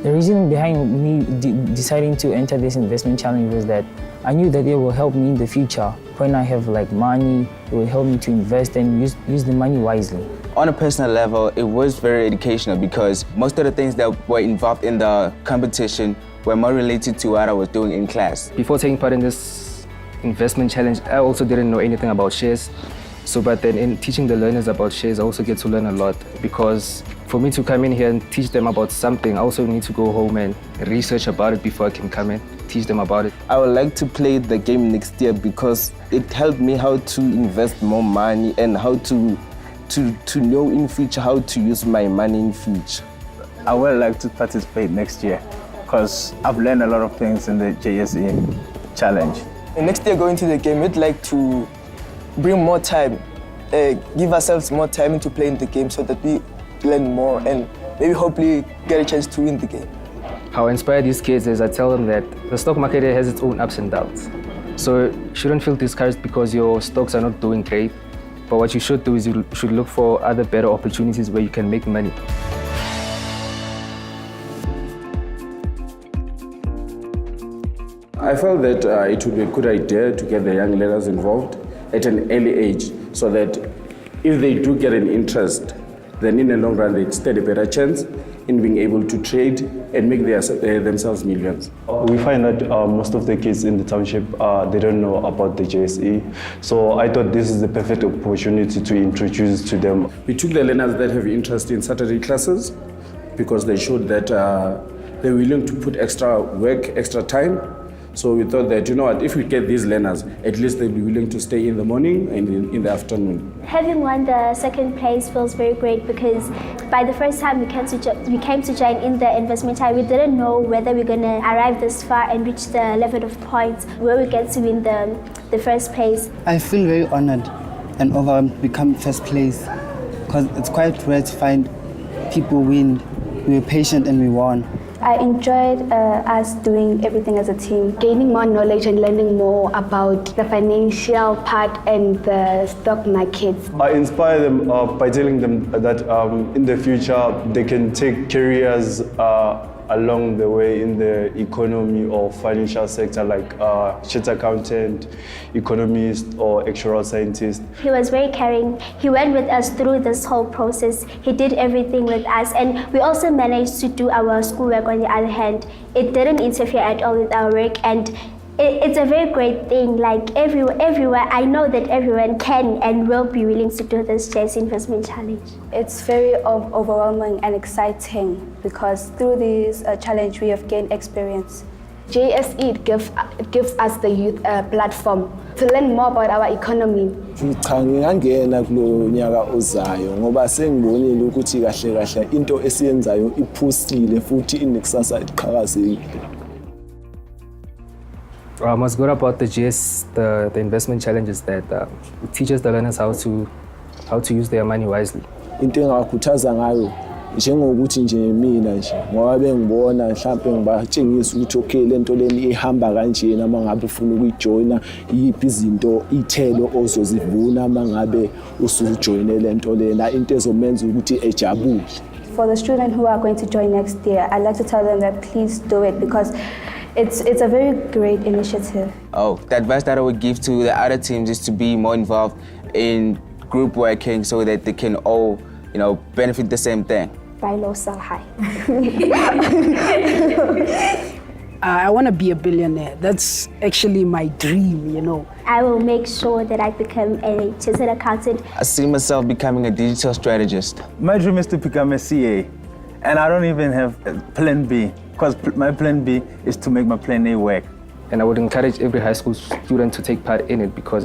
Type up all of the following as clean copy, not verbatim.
The reason behind me deciding to enter this investment challenge was that I knew that it will help me in the future. When I have money, it will help me to invest and use the money wisely. On a personal level, it was very educational because most of the things that were involved in the competition were more related to what I was doing in class. Before taking part in this investment challenge, I also didn't know anything about shares. But then in teaching the learners about shares, I also get to learn a lot, because for me to come in here and teach them about something, I also need to go home and research about it before I can come in, teach them about it. I would like to play the game next year because it helped me how to invest more money and how to know in future how to use my money in future. I would like to participate next year because I've learned a lot of things in the JSE challenge. And next year going to the game, we'd like to bring more time, give ourselves more time into playing the game so that we learn more and maybe hopefully get a chance to win the game. How I inspire these kids is I tell them that the stock market has its own ups and downs. So you shouldn't feel discouraged because your stocks are not doing great. But what you should do is you should look for other better opportunities where you can make money. I felt that it would be a good idea to get the young learners involved at an early age so that if they do get an interest, then in the long run they stand a better chance in being able to trade and make themselves millions. We find that most of the kids in the township, they don't know about the JSE. So I thought this is the perfect opportunity to introduce to them. We took the learners that have interest in Saturday classes because they showed that they're willing to put extra work, extra time. So we thought that, you know what, if we get these learners, at least they'll be willing to stay in the morning and in the afternoon. Having won the second place feels very great because by the first time we came to join in the investment challenge, we didn't know whether we're going to arrive this far and reach the level of points where we get to win the first place. I feel very honored and overwhelmed to become first place because it's quite rare to find people win. We were patient and we won. I enjoyed us doing everything as a team, gaining more knowledge and learning more about the financial part and the stock markets. I inspire them by telling them that in the future they can take careers along the way in the economy or financial sector, like chart accountant, economist, or actuarial scientist. He was very caring. He went with us through this whole process. He did everything with us, and we also managed to do our schoolwork on the other hand. It didn't interfere at all with our work, and it's a very great thing. Like everywhere, I know that everyone can and will be willing to do this JSE investment challenge. It's very overwhelming and exciting because through this challenge we have gained experience. JSE gives us the youth a platform to learn more about our economy. Cha ngingangena kulo nyaka ozayo ngoba sengibonile ukuthi kahle kahle into esiyenzayo iphusile futhi inekusasa eliqhakazile. What's good about the the investment challenge is that it teaches the learners how to use their money wisely. Into engakhuthaza ngayo njengokuthi nje mina nje ngoba bengibona mhlawumbe ngibatshengisa ukuthi okay lento leni ihamba kanjena mangabe ufuna ukuyijoina yipi izinto ithelo ozozivuna mangabe usujoine lento lena into ezomenza ukuthi ejabule. For the students who are going to join next year, I'd like to tell them that please do it because it's a very great initiative. Oh, the advice that I would give to the other teams is to be more involved in group working so that they can all, benefit the same thing. Buy low, sell high. I want to be a billionaire. That's actually my dream, I will make sure that I become a chartered accountant. I see myself becoming a digital strategist. My dream is to become a CA, and I don't even have a plan B because my plan B is to make my plan A work. And I would encourage every high school student to take part in it because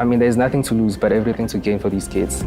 there's nothing to lose but everything to gain for these kids.